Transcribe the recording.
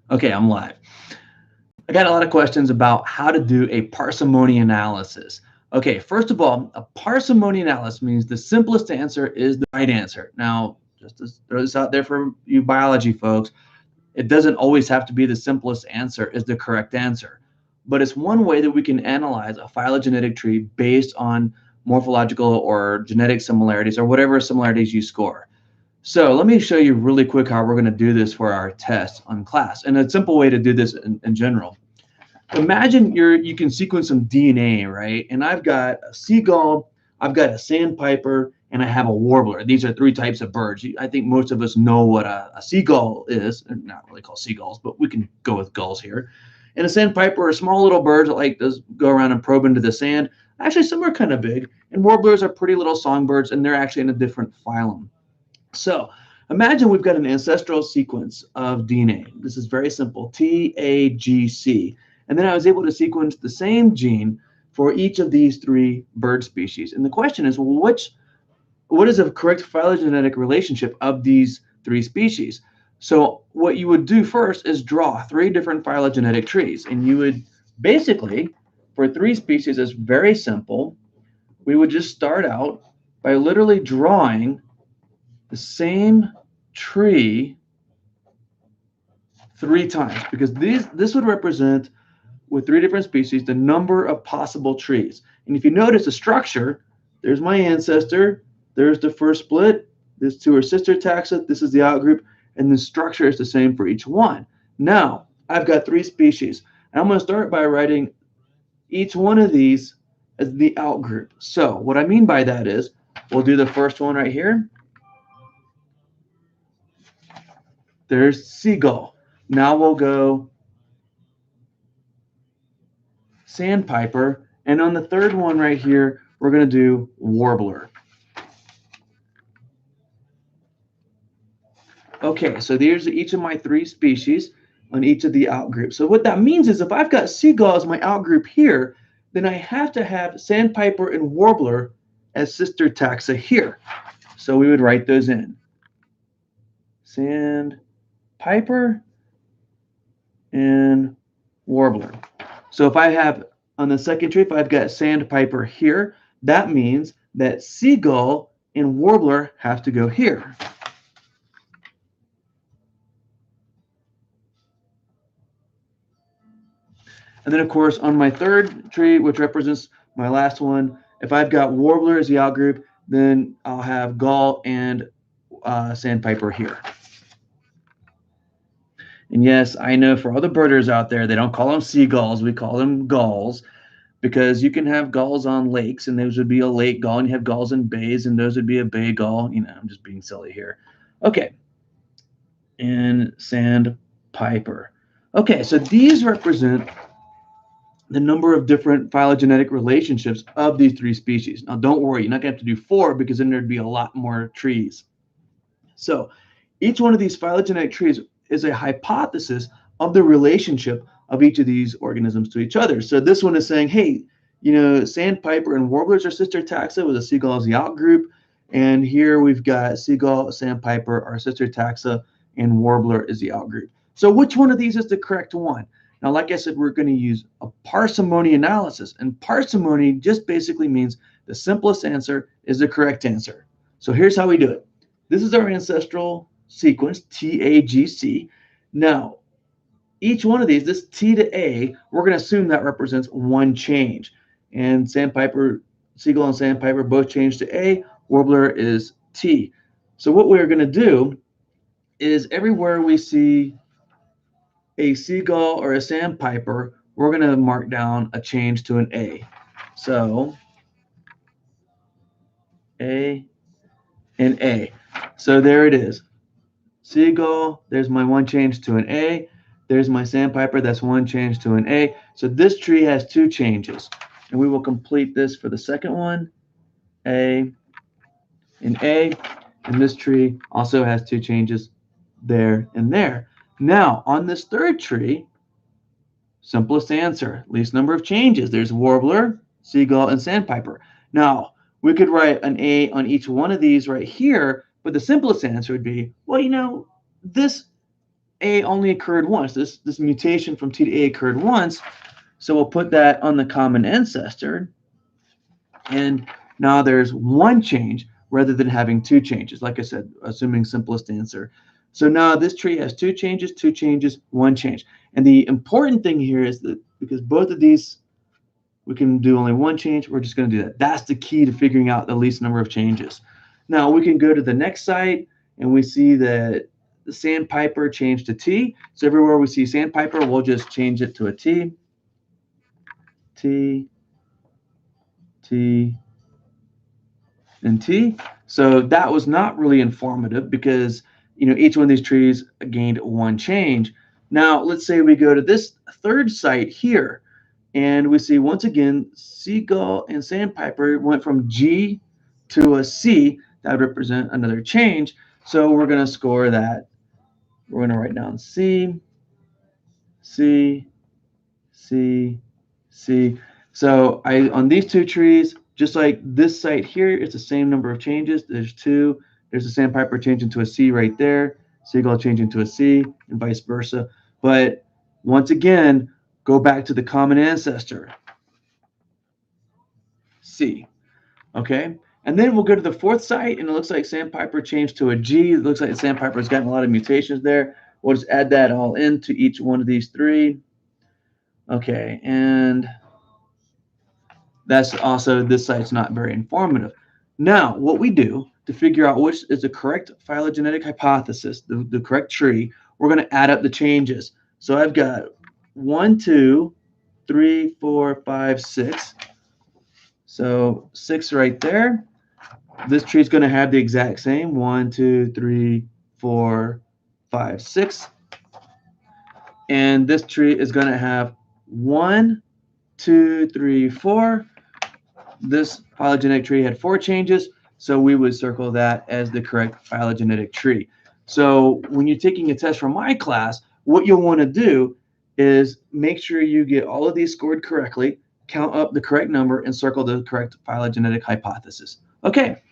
Okay, I'm live. I got a lot of questions about how to do a parsimony analysis. Okay, first of all, a parsimony analysis means the simplest answer is the right answer. Now, just to throw this out there for you biology folks, it doesn't always have to be the simplest answer is the correct answer. But it's one way that we can analyze a phylogenetic tree based on morphological or genetic similarities or whatever similarities you score. So let me show you really quick how we're going to do this for our test on class, and a simple way to do this in general. Imagine you can sequence some DNA, right? And I've got a seagull, I've got a sandpiper, and I have a warbler. These are three types of birds. I think most of us know what a seagull is. They're not really called seagulls, but we can go with gulls here. And a sandpiper are small little birds that like to go around and probe into the sand. Actually, some are kind of big, and warblers are pretty little songbirds, and they're actually in a different phylum. So imagine we've got an ancestral sequence of DNA. This is very simple, TAGC. And then I was able to sequence the same gene for each of these three bird species. And the question is, well, what is a correct phylogenetic relationship of these three species? So what you would do first is draw three different phylogenetic trees. And you would basically, for three species, it's very simple. We would just start out by literally drawing the same tree three times, because this would represent, with three different species, the number of possible trees. And if you notice the structure, there's my ancestor, there's the first split, these two are sister taxa, this is the outgroup, and the structure is the same for each one. Now, I've got three species, and I'm going to start by writing each one of these as the outgroup. So what I mean by that is, we'll do the first one right here. There's seagull. Now we'll go sandpiper, and on the third one right here, we're going to do warbler. Okay, so there's each of my three species on each of the outgroups. So what that means is if I've got seagull as my outgroup here, then I have to have sandpiper and warbler as sister taxa here. So we would write those in. Sandpiper and warbler. So if I have on the second tree, if I've got sandpiper here, that means that seagull and warbler have to go here. And then, of course, on my third tree, which represents my last one, if I've got warbler as the outgroup, then I'll have gull and sandpiper here. And yes, I know for all the birders out there, they don't call them seagulls. We call them gulls, because you can have gulls on lakes, and those would be a lake gull, and you have gulls in bays, and those would be a bay gull. You know, I'm just being silly here. Okay. And sandpiper. Okay, so these represent the number of different phylogenetic relationships of these three species. Now, don't worry, you're not going to have to do 4, because then there'd be a lot more trees. So each one of these phylogenetic trees is a hypothesis of the relationship of each of these organisms to each other. So this one is saying, hey, you know, sandpiper and warblers are sister taxa with a seagull as the outgroup. And here we've got seagull, sandpiper are sister taxa, and warbler is the outgroup. So which one of these is the correct one? Now, like I said, we're going to use a parsimony analysis. And parsimony just basically means the simplest answer is the correct answer. So here's how we do it. This is our ancestral sequence, TAGC. Now, each one of these, this T to A, we're going to assume that represents one change. And sandpiper, seagull and sandpiper both change to A. Warbler is T. So what we're going to do is everywhere we see a seagull or a sandpiper, we're going to mark down a change to an A. So A and A. So there it is. Seagull, there's my one change to an A. There's my sandpiper, that's one change to an A. So this tree has two changes. And we will complete this for the second one, A and A. And this tree also has two changes there and there. Now, on this third tree, simplest answer, least number of changes. There's warbler, seagull, and sandpiper. Now, we could write an A on each one of these right here, but the simplest answer would be, well, you know, this A only occurred once. This mutation from T to A occurred once. So we'll put that on the common ancestor. And now there's one change rather than having two changes. Like I said, assuming simplest answer. So now this tree has two changes, one change. And the important thing here is that because both of these, we can do only one change, we're just going to do that. That's the key to figuring out the least number of changes. Now we can go to the next site and we see that the sandpiper changed to T. So everywhere we see sandpiper, we'll just change it to a T. T, T, and T. So that was not really informative because each one of these trees gained one change. Now let's say we go to this third site here and we see once again seagull and sandpiper went from G to a C. That would represent another change. So we're going to score that. We're going to write down C, C, C, C. So on these two trees, just like this site here, it's the same number of changes. There's two. There's a sandpiper changing to a C right there, seagull changing to a C, and vice versa. But once again, go back to the common ancestor, C. Okay? And then we'll go to the fourth site, and it looks like sandpiper changed to a G. It looks like the sandpiper's gotten a lot of mutations there. We'll just add that all into each one of these three. Okay, and that's also, this site's not very informative. Now, what we do to figure out which is the correct phylogenetic hypothesis, the correct tree, we're going to add up the changes. So I've got 1, 2, 3, 4, 5, 6. So 6 right there. This tree is going to have the exact same 1, 2, 3, 4, 5, 6. And this tree is going to have 1, 2, 3, 4. This phylogenetic tree had 4 changes, so we would circle that as the correct phylogenetic tree. So when you're taking a test from my class, what you'll want to do is make sure you get all of these scored correctly, count up the correct number, and circle the correct phylogenetic hypothesis. Okay,